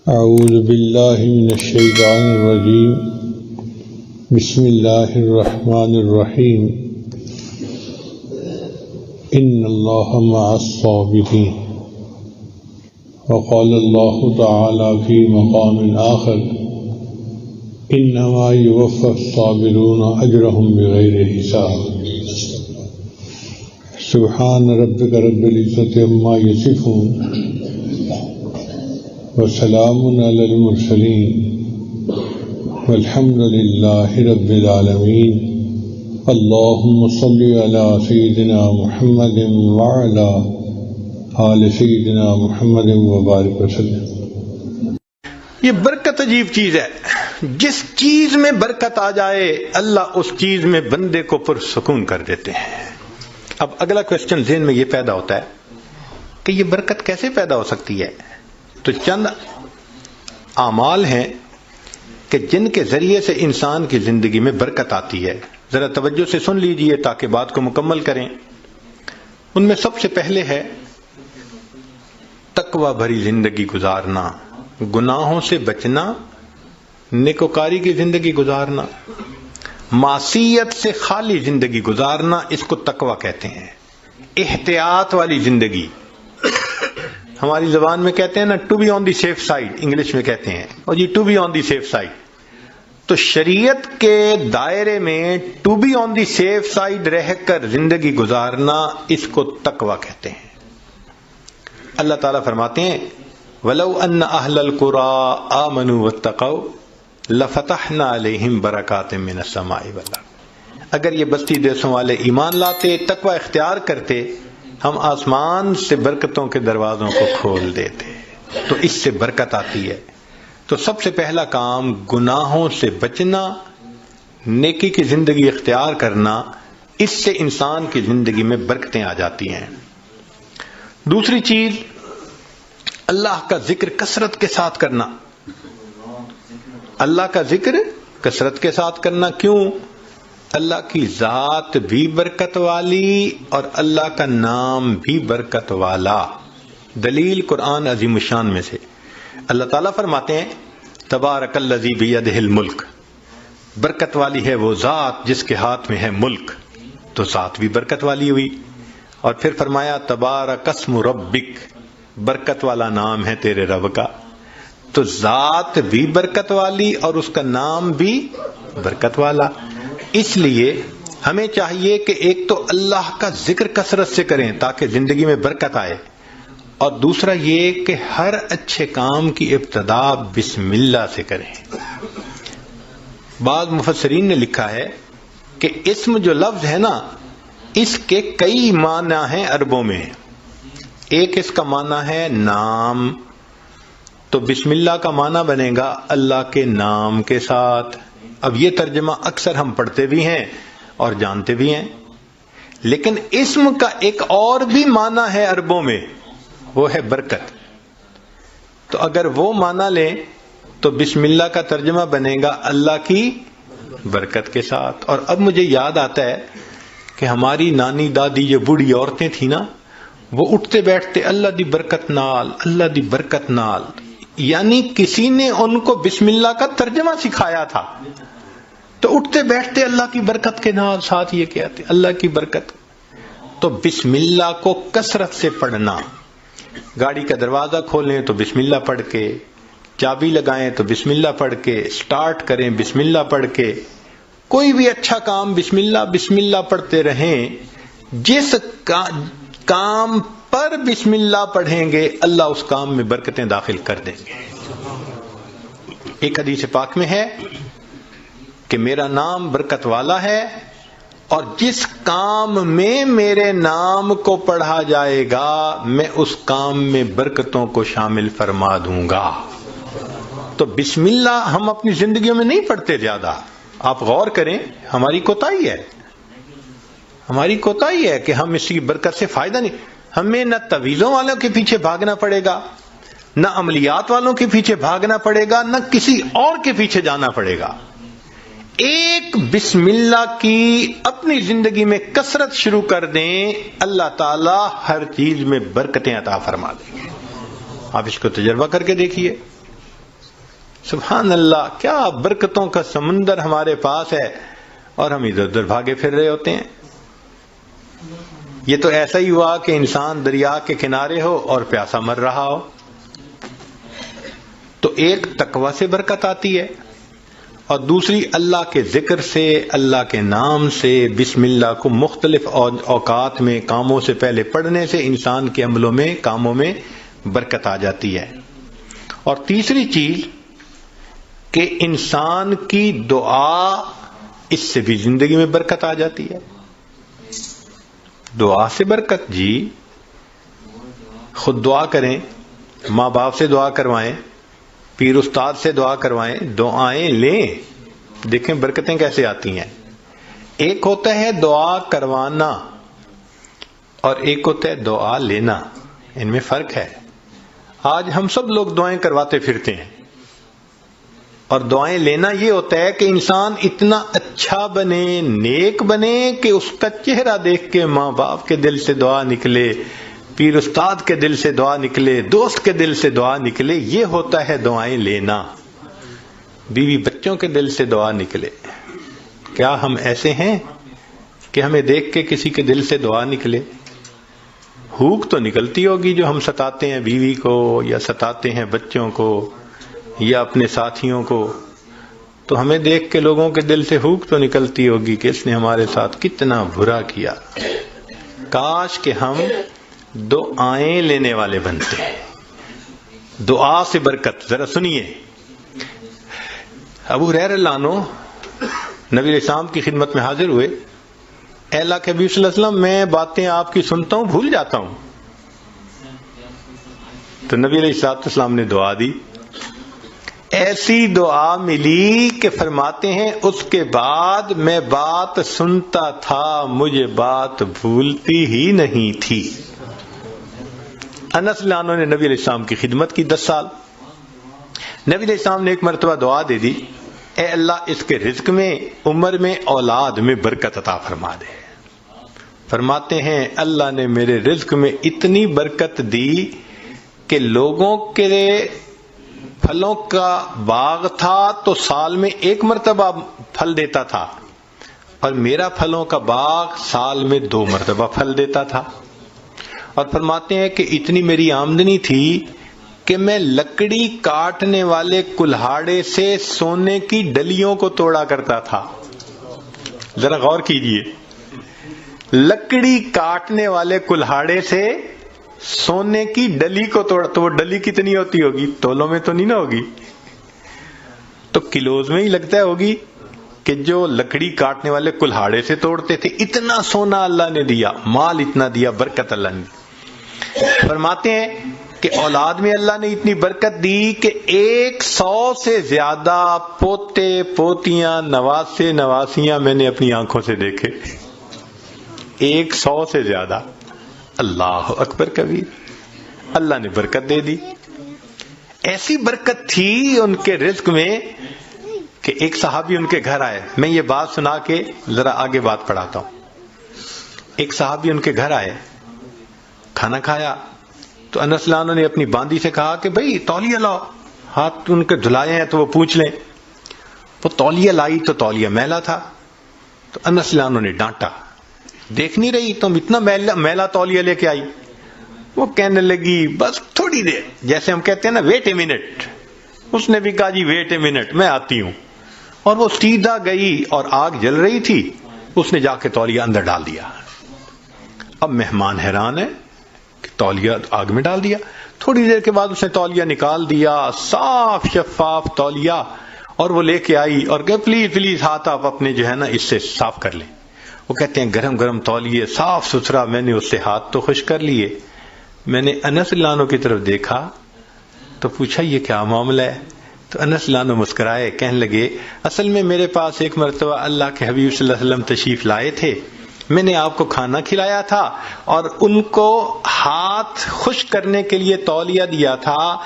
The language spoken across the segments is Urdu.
اعوذ باللہ من الشیطان الرجیم بسم اللہ الرحمن الرحیم ان اللہ مع الصابرین وقال اللہ تعالی فی مقام آخر انما یوفی الصابرون اجرهم بغیر حساب سبحان ربک رب العزۃ عما یصفون وسلام علی المرسلین والحمد للہ رب العالمین اللہم صل علی سیدنا محمد وعلی آل سیدنا محمد وبارک وسلم۔ یہ برکت عجیب چیز ہے، جس چیز میں برکت آ جائے اللہ اس چیز میں بندے کو پرسکون کر دیتے ہیں۔ اب اگلا کوشچن ذہن میں یہ پیدا ہوتا ہے کہ یہ برکت کیسے پیدا ہو سکتی ہے؟ تو چند اعمال ہیں کہ جن کے ذریعے سے انسان کی زندگی میں برکت آتی ہے، ذرا توجہ سے سن لیجئے تاکہ بات کو مکمل کریں۔ ان میں سب سے پہلے ہے تقوی بھری زندگی گزارنا، گناہوں سے بچنا، نیکوکاری کی زندگی گزارنا، معصیت سے خالی زندگی گزارنا، اس کو تقوی کہتے ہیں۔ احتیاط والی زندگی، ہماری زبان میں کہتے ہیں نا to be on the safe side, English میں کہتے ہیں، اور یہ to be on the safe side. تو شریعت کے دائرے میں to be on the safe side رہ کر زندگی گزارنا، اس کو تقوی کہتے ہیں۔ اللہ تعالیٰ فرماتے ہیں وَلَوْ أَنَّ أَهْلَ الْقُرَىٰ آمَنُوا وَاتَّقَوْا لَفَتَحْنَا عَلَيْهِمْ بَرَكَاتٍ مِّنَ السَّمَاءِ وَالْأَرْضِ۔ اگر یہ بستی دیسوں والے ایمان لاتے، تقوی اختیار کرتے، ہم آسمان سے برکتوں کے دروازوں کو کھول دیتے، تو اس سے برکت آتی ہے۔ تو سب سے پہلا کام گناہوں سے بچنا، نیکی کی زندگی اختیار کرنا، اس سے انسان کی زندگی میں برکتیں آ جاتی ہیں۔ دوسری چیز اللہ کا ذکر کثرت کے ساتھ کرنا۔ اللہ کا ذکر کثرت کے ساتھ کرنا، کیوں؟ اللہ کی ذات بھی برکت والی اور اللہ کا نام بھی برکت والا۔ دلیل قرآن عظیم الشان میں سے اللہ تعالیٰ فرماتے ہیں تبارک الذی بیدہ الملک، برکت والی ہے وہ ذات جس کے ہاتھ میں ہے ملک، تو ذات بھی برکت والی ہوئی۔ اور پھر فرمایا تبارک اسم ربک، برکت والا نام ہے تیرے رب کا، تو ذات بھی برکت والی اور اس کا نام بھی برکت والا۔ اس لیے ہمیں چاہیے کہ ایک تو اللہ کا ذکر کثرت سے کریں تاکہ زندگی میں برکت آئے، اور دوسرا یہ کہ ہر اچھے کام کی ابتدا بسم اللہ سے کریں۔ بعض مفسرین نے لکھا ہے کہ اسم جو لفظ ہے نا، اس کے کئی معنی ہیں عربوں میں۔ ایک اس کا معنی ہے نام، تو بسم اللہ کا معنی بنے گا اللہ کے نام کے ساتھ۔ اب یہ ترجمہ اکثر ہم پڑھتے بھی ہیں اور جانتے بھی ہیں، لیکن اسم کا ایک اور بھی معنی ہے عربوں میں، وہ ہے برکت۔ تو اگر وہ معنی لیں تو بسم اللہ کا ترجمہ بنے گا اللہ کی برکت کے ساتھ۔ اور اب مجھے یاد آتا ہے کہ ہماری نانی دادی جو بوڑھی عورتیں تھیں نا، وہ اٹھتے بیٹھتے اللہ دی برکت نال، اللہ دی برکت نال، یعنی کسی نے ان کو بسم اللہ کا ترجمہ سکھایا تھا، تو اٹھتے بیٹھتے اللہ کی برکت کے نال، ساتھ یہ کہتے اللہ کی برکت۔ تو بسم اللہ کو کثرت سے پڑھنا، گاڑی کا دروازہ کھولیں تو بسم اللہ پڑھ کے، چابی لگائیں تو بسم اللہ پڑھ کے، سٹارٹ کریں بسم اللہ پڑھ کے، کوئی بھی اچھا کام بسم اللہ پڑھتے رہیں۔ جس کام پر بسم اللہ پڑھیں گے اللہ اس کام میں برکتیں داخل کر دیں گے۔ ایک حدیث پاک میں ہے کہ میرا نام برکت والا ہے، اور جس کام میں میرے نام کو پڑھا جائے گا میں اس کام میں برکتوں کو شامل فرما دوں گا۔ تو بسم اللہ ہم اپنی زندگیوں میں نہیں پڑھتے زیادہ، آپ غور کریں، ہماری کوتاہی ہے کہ ہم اس کی برکت سے فائدہ نہیں۔ ہمیں نہ تعویذوں والوں کے پیچھے بھاگنا پڑے گا، نہ عملیات والوں کے پیچھے بھاگنا پڑے گا، نہ کسی اور کے پیچھے جانا پڑے گا۔ ایک بسم اللہ کی اپنی زندگی میں کثرت شروع کر دیں، اللہ تعالی ہر چیز میں برکتیں عطا فرما دیں گے۔ آپ اس کو تجربہ کر کے دیکھیے۔ سبحان اللہ، کیا برکتوں کا سمندر ہمارے پاس ہے اور ہم ادھر ادھر بھاگے پھر رہے ہوتے ہیں۔ یہ تو ایسا ہی ہوا کہ انسان دریا کے کنارے ہو اور پیاسا مر رہا ہو۔ تو ایک تقوی سے برکت آتی ہے اور دوسری اللہ کے ذکر سے، اللہ کے نام سے، بسم اللہ کو مختلف اوقات میں کاموں سے پہلے پڑھنے سے انسان کے عملوں میں، کاموں میں برکت آ جاتی ہے۔ اور تیسری چیز کہ انسان کی دعا، اس سے بھی زندگی میں برکت آ جاتی ہے۔ دعا سے برکت، جی خود دعا کریں، ماں باپ سے دعا کروائیں، پیر استاد سے دعا کروائیں، دعائیں لیں، دیکھیں برکتیں کیسے آتی ہیں۔ ایک ہوتا ہے دعا کروانا اور ایک ہوتا ہے دعا لینا، ان میں فرق ہے۔ آج ہم سب لوگ دعائیں کرواتے پھرتے ہیں، اور دعائیں لینا یہ ہوتا ہے کہ انسان اتنا اچھا بنے، نیک بنے کہ اس کا چہرہ دیکھ کے ماں باپ کے دل سے دعا نکلے، پیر استاد کے دل سے دعا نکلے، دوست کے دل سے دعا نکلے، یہ ہوتا ہے دعائیں لینا۔ بیوی بچوں کے دل سے دعا نکلے۔ کیا ہم ایسے ہیں کہ ہمیں دیکھ کے کسی کے دل سے دعا نکلے؟ ہوک تو نکلتی ہوگی جو ہم ستاتے ہیں بیوی کو یا ستاتے ہیں بچوں کو یا اپنے ساتھیوں کو، تو ہمیں دیکھ کے لوگوں کے دل سے ہوک تو نکلتی ہوگی کہ اس نے ہمارے ساتھ کتنا برا کیا۔ کاش کہ ہم دعائیں لینے والے بنتے ہیں۔ دعا سے برکت، ذرا سنیے۔ ابو ہریرہ رضی اللہ عنہ نبی علیہ السلام کی خدمت میں حاضر ہوئے۔ اے اللہ کے حبیب صلی اللہ علیہ وسلم، میں باتیں آپ کی سنتا ہوں بھول جاتا ہوں۔ تو نبی علیہ السلام نے دعا دی، ایسی دعا ملی کہ فرماتے ہیں اس کے بعد میں بات سنتا تھا، مجھے بات بھولتی ہی نہیں تھی۔ انس رضی اللہ عنہ نے نبی علیہ السلام کی خدمت کی 10 سال۔ نبی علیہ السلام نے ایک مرتبہ دعا دے دی، اے اللہ اس کے رزق میں، عمر میں، اولاد میں برکت عطا فرما دے۔ فرماتے ہیں اللہ نے میرے رزق میں اتنی برکت دی کہ لوگوں کے پھلوں کا باغ تھا تو سال میں ایک مرتبہ پھل دیتا تھا، اور میرا پھلوں کا باغ سال میں 2 مرتبہ پھل دیتا تھا۔ اور فرماتے ہیں کہ اتنی میری آمدنی تھی کہ میں لکڑی کاٹنے والے کلہاڑے سے سونے کی ڈلیوں کو توڑا کرتا تھا۔ ذرا غور کیجئے، لکڑی کاٹنے والے کلہاڑے سے سونے کی ڈلی کو توڑا، تو وہ ڈلی کتنی ہوتی ہوگی؟ تولوں میں تو نہیں نہ ہوگی، تو کلوز میں ہی لگتا ہے ہوگی، کہ جو لکڑی کاٹنے والے کلہاڑے سے توڑتے تھے۔ اتنا سونا اللہ نے دیا، مال اتنا دیا، برکت اللہ نے۔ فرماتے ہیں کہ اولاد میں اللہ نے اتنی برکت دی کہ 100 سے زیادہ پوتے پوتیاں، نواسے نواسیاں میں نے اپنی آنکھوں سے دیکھے۔ 100 سے زیادہ، اللہ اکبر کبیر، اللہ نے برکت دے دی۔ ایسی برکت تھی ان کے رزق میں کہ ایک صحابی ان کے گھر آئے۔ میں یہ بات سنا کے ذرا آگے بات پڑھاتا ہوں۔ ایک صحابی ان کے گھر آئے، کھانا کھایا تو انس رضی اللہ عنہ نے اپنی باندی سے کہا کہ بھئی تولیہ لاؤ، ہاتھ ان کے دھلائے ہیں تو وہ پوچھ لیں۔ وہ تولیہ لائی تو تولیہ میلا تھا، تو انس رضی اللہ عنہ نے ڈانٹا، دیکھ نہیں رہی تم اتنا میلا تولیہ لے کے آئی؟ وہ کہنے لگی بس تھوڑی دیر، جیسے ہم کہتے ہیں نا ویٹ اے منٹ، اس نے بھی کہا جی ویٹ اے منٹ، میں آتی ہوں۔ اور وہ سیدھا گئی اور آگ جل رہی تھی، اس نے جا کے تولیہ اندر ڈال دیا۔ اب مہمان حیران ہے کہ تولیہ آگ میں ڈال دیا۔ تھوڑی دیر کے بعد اس نے تولیہ نکال دیا، صاف شفاف تولیہ، اور وہ لے کے آئی اور کہ پلیز پلیز ہاتھ آپ اپنے جو ہے نا اس سے صاف کر لیں۔ وہ کہتے ہیں گرم گرم تولیے، صاف ستھرا، میں نے اس سے ہاتھ تو خشک کر لیے۔ میں نے انس رضی اللہ عنہ کی طرف دیکھا تو پوچھا یہ کیا معاملہ ہے؟ تو انس رضی اللہ عنہ مسکرائے، کہنے لگے اصل میں میرے پاس ایک مرتبہ اللہ کے حبیب صلی اللہ علیہ وسلم تشریف لائے تھے، میں نے آپ کو کھانا کھلایا تھا اور ان کو ہاتھ خشک کرنے کے لیے تولیہ دیا تھا،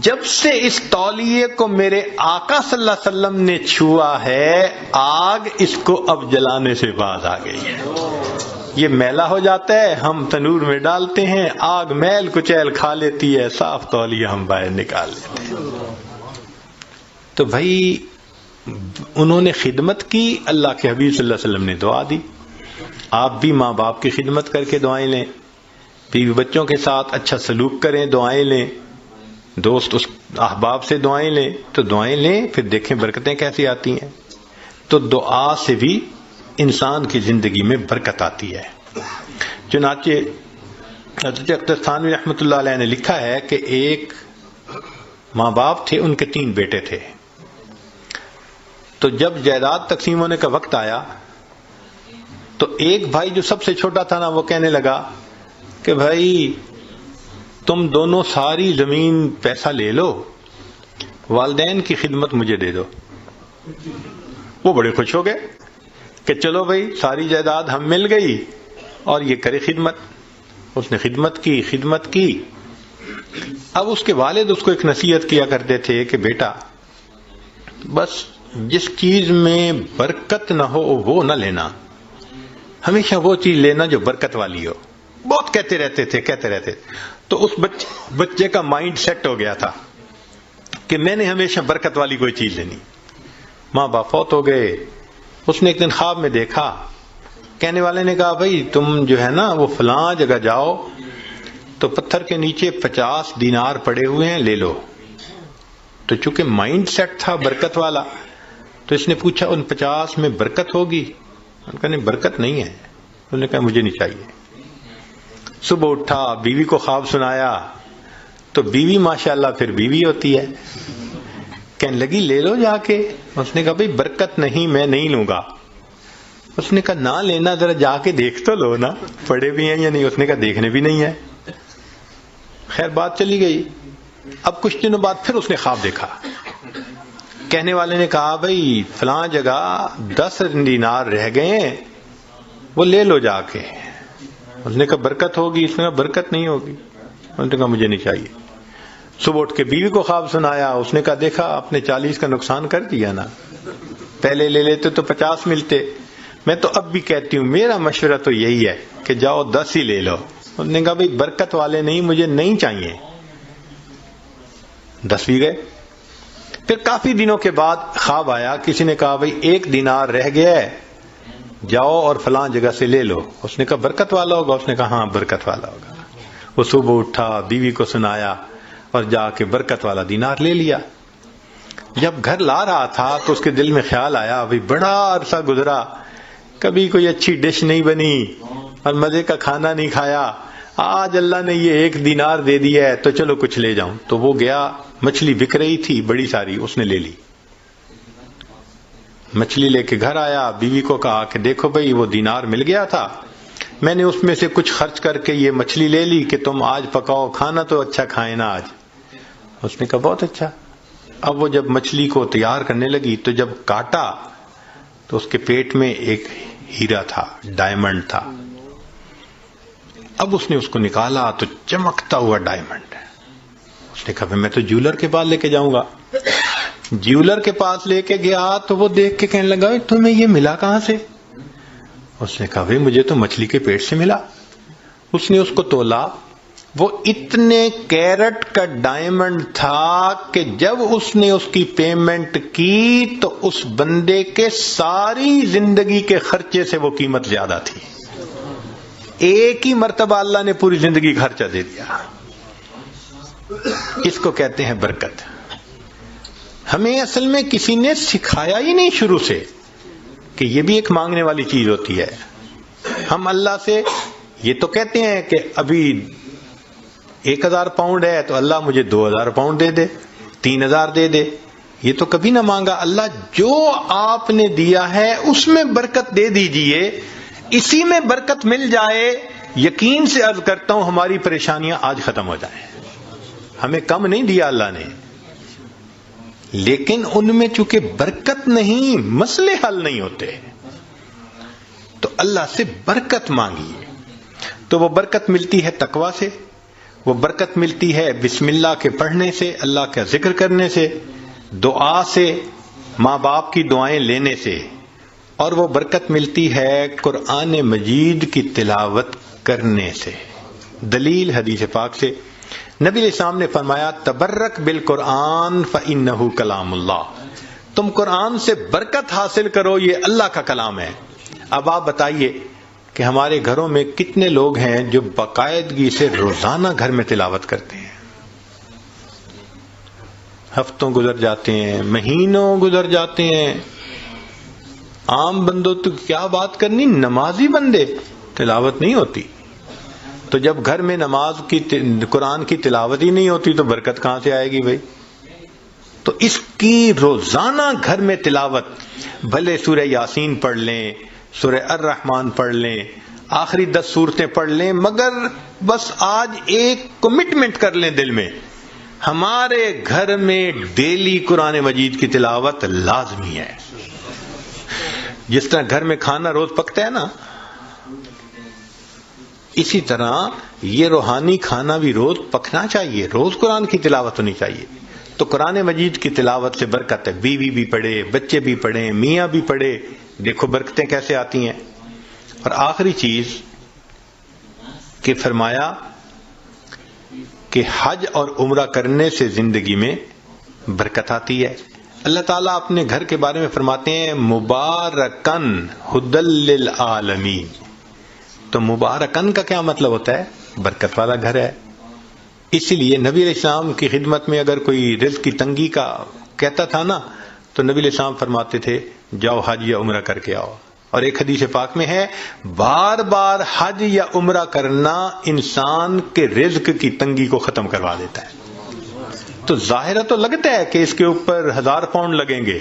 جب سے اس تولیے کو میرے آقا صلی اللہ علیہ وسلم نے چھوا ہے، آگ اس کو اب جلانے سے باز آ گئی ہے۔ یہ میلا ہو جاتا ہے، ہم تنور میں ڈالتے ہیں، آگ میل کچیل کھا لیتی ہے، صاف تولیہ ہم باہر نکال لیتے ہیں۔ تو بھائی انہوں نے خدمت کی، اللہ کے حبیب صلی اللہ علیہ وسلم نے دعا دی. آپ بھی ماں باپ کی خدمت کر کے دعائیں لیں، بیوی بچوں کے ساتھ اچھا سلوک کریں، دعائیں لیں، دوست اس احباب سے دعائیں لیں، تو دعائیں لیں پھر دیکھیں برکتیں کیسی آتی ہیں. تو دعا سے بھی انسان کی زندگی میں برکت آتی ہے. چنانچہ حضرت اختر تھانوی رحمۃ اللہ علیہ نے لکھا ہے کہ ایک ماں باپ تھے، ان کے 3 بیٹے تھے. تو جب جائیداد تقسیم ہونے کا وقت آیا تو ایک بھائی جو سب سے چھوٹا تھا نا، وہ کہنے لگا کہ بھائی تم دونوں ساری زمین پیسہ لے لو، والدین کی خدمت مجھے دے دو. وہ بڑے خوش ہو گئے کہ چلو بھائی ساری جائیداد ہم مل گئی اور یہ کرے خدمت. اس نے خدمت کی. اب اس کے والد اس کو ایک نصیحت کیا کرتے تھے کہ بیٹا بس جس چیز میں برکت نہ ہو وہ نہ لینا، ہمیشہ وہ چیز لینا جو برکت والی ہو. بہت کہتے رہتے تھے. تو اس بچے کا مائنڈ سیٹ ہو گیا تھا کہ میں نے ہمیشہ برکت والی کوئی چیز لینی. ماں باپ فوت ہو گئے. اس نے ایک دن خواب میں دیکھا، کہنے والے نے کہا بھائی تم جو ہے نا وہ فلاں جگہ جاؤ تو پتھر کے نیچے 50 دینار پڑے ہوئے ہیں، لے لو. تو چونکہ مائنڈ سیٹ تھا برکت والا، تو اس نے پوچھا ان 50 میں برکت ہوگی؟ انہوں نے کہا نہیں برکت نہیں ہے. انہوں نے کہا مجھے نہیں چاہیے. صبح اٹھا، بیوی کو خواب سنایا، تو بیوی ماشاءاللہ پھر بیوی ہوتی ہے، کہنے لگی لے لو جا کے. اس نے کہا بھائی برکت نہیں، میں نہیں لوں گا. اس نے کہا نہ لینا، ذرا جا کے دیکھ تو لو نا پڑے بھی ہیں یا نہیں. اس نے کہا دیکھنے بھی نہیں ہے. خیر بات چلی گئی. اب کچھ دنوں بعد پھر اس نے خواب دیکھا. کہنے والے نے کہا بھائی فلاں جگہ 10 دینار رہ گئے ہیں، وہ لے لو جا کے. اس نے کہا برکت ہوگی؟ اس نے کہا برکت نہیں ہوگی. اس نے کہا مجھے نہیں چاہیے. صبح اٹھ کے بیوی کو خواب سنایا. اس نے کہا دیکھا آپ نے 40 کا نقصان کر دیا نا، پہلے لے لیتے تو 50 ملتے. میں تو اب بھی کہتی ہوں میرا مشورہ تو یہی ہے کہ جاؤ 10 ہی لے لو. اس نے کہا بھائی برکت والے نہیں، مجھے نہیں چاہیے. 10 بھی گئے. پھر کافی دنوں کے بعد خواب آیا، کسی نے کہا بھائی 1 دینار رہ گیا ہے، جاؤ اور فلاں جگہ سے لے لو. اس نے کہا برکت والا ہوگا؟ اس نے کہا ہاں برکت والا ہوگا. وہ صبح اٹھا، بیوی کو سنایا اور جا کے برکت والا دینار لے لیا. جب گھر لا رہا تھا تو اس کے دل میں خیال آیا بھائی بڑا عرصہ گزرا، کبھی کوئی اچھی ڈش نہیں بنی اور مزے کا کھانا نہیں کھایا، آج اللہ نے یہ 1 دینار دے دیا ہے تو چلو کچھ لے جاؤں. تو وہ گیا، مچھلی بک رہی تھی بڑی ساری، اس نے لے لی. مچھلی لے کے گھر آیا، بیوی کو کہا کہ دیکھو بھئی وہ دینار مل گیا تھا، میں نے اس میں سے کچھ خرچ کر کے یہ مچھلی لے لی کہ تم آج پکاؤ، کھانا تو اچھا کھائیں نا آج. اس نے کہا بہت اچھا. اب وہ جب مچھلی کو تیار کرنے لگی تو جب کاٹا تو اس کے پیٹ میں ایک ہیرا تھا، ڈائمنڈ تھا. اب اس نے اس کو نکالا تو چمکتا ہوا ڈائمنڈ. اس نے کہا میں تو جیولر کے پاس لے کے جاؤں گا. جیولر کے پاس لے کے گیا تو وہ دیکھ کے کہنے لگا تمہیں یہ ملا کہاں سے؟ اس نے کہا بھائی مجھے تو مچھلی کے پیٹ سے ملا. اس نے اس کو تولا، وہ اتنے کیرٹ کا ڈائمنڈ تھا کہ جب اس نے اس کی پیمنٹ کی تو اس بندے کے ساری زندگی کے خرچے سے وہ قیمت زیادہ تھی. ایک ہی مرتبہ اللہ نے پوری زندگی خرچہ دے دیا. اس کو کہتے ہیں برکت. ہمیں اصل میں کسی نے سکھایا ہی نہیں شروع سے کہ یہ بھی ایک مانگنے والی چیز ہوتی ہے. ہم اللہ سے یہ تو کہتے ہیں کہ ابھی 1000 پاؤنڈ ہے تو اللہ مجھے 2000 پاؤنڈ دے دے، 3000 دے دے. یہ تو کبھی نہ مانگا. اللہ جو آپ نے دیا ہے اس میں برکت دے دیجئے، اسی میں برکت مل جائے. یقین سے عرض کرتا ہوں ہماری پریشانیاں آج ختم ہو جائیں. ہمیں کم نہیں دیا اللہ نے، لیکن ان میں چونکہ برکت نہیں، مسئلے حل نہیں ہوتے. تو اللہ سے برکت مانگیے. تو وہ برکت ملتی ہے تقوی سے، وہ برکت ملتی ہے بسم اللہ کے پڑھنے سے، اللہ کا ذکر کرنے سے، دعا سے، ماں باپ کی دعائیں لینے سے، اور وہ برکت ملتی ہے قرآن مجید کی تلاوت کرنے سے. دلیل حدیث پاک سے نبی علیہ السلام نے فرمایا تبرک بالقرآن فإنہ کلام اللہ. تم قرآن سے برکت حاصل کرو، یہ اللہ کا کلام ہے۔ اب آپ بتائیے کہ ہمارے گھروں میں کتنے لوگ ہیں جو باقاعدگی سے روزانہ گھر میں تلاوت کرتے ہیں؟ ہفتوں گزر جاتے ہیں، مہینوں گزر جاتے ہیں، عام بندوں تو کیا بات کرنی، نمازی بندے تلاوت نہیں ہوتی۔ تو جب گھر میں نماز کی قرآن کی تلاوت ہی نہیں ہوتی تو برکت کہاں سے آئے گی بھائی؟ تو اس کی روزانہ گھر میں تلاوت، بھلے سورہ یاسین پڑھ لیں، سورہ الرحمن پڑھ لیں، آخری 10 سورتیں پڑھ لیں، مگر بس آج ایک کمٹمنٹ کر لیں دل میں، ہمارے گھر میں ڈیلی قرآن مجید کی تلاوت لازمی ہے۔ جس طرح گھر میں کھانا روز پکتا ہے نا، اسی طرح یہ روحانی کھانا بھی روز پکنا چاہیے، روز قرآن کی تلاوت ہونی چاہیے۔ تو قرآن مجید کی تلاوت سے برکت ہے، بیوی بھی پڑھے، بچے بھی پڑھیں، میاں بھی پڑھے، دیکھو برکتیں کیسے آتی ہیں۔ اور آخری چیز کہ فرمایا کہ حج اور عمرہ کرنے سے زندگی میں برکت آتی ہے۔ اللہ تعالیٰ اپنے گھر کے بارے میں فرماتے ہیں مبارکن ھدی للعالمین۔ تو مبارکن کا کیا مطلب ہوتا ہے؟ برکت والا گھر ہے۔ اسی لیے نبی علیہ السلام کی خدمت میں اگر کوئی رزق کی تنگی کا کہتا تھا نا، تو نبی علیہ السلام فرماتے تھے جاؤ حج یا عمرہ کر کے آؤ۔ اور ایک حدیث پاک میں ہے بار بار حج یا عمرہ کرنا انسان کے رزق کی تنگی کو ختم کروا دیتا ہے۔ تو ظاہرہ تو لگتا ہے کہ اس کے اوپر 1000 پاؤنڈ لگیں گے،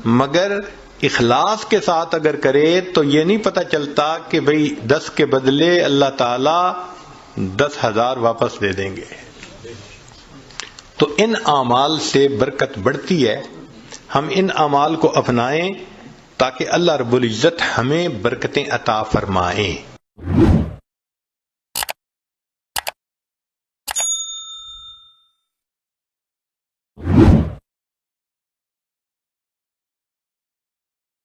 مگر اخلاص کے ساتھ اگر کرے تو یہ نہیں پتہ چلتا کہ بھئی 10 کے بدلے اللہ تعالیٰ 10,000 واپس دے دیں گے۔ تو ان اعمال سے برکت بڑھتی ہے، ہم ان اعمال کو اپنائیں تاکہ اللہ رب العزت ہمیں برکتیں عطا فرمائیں۔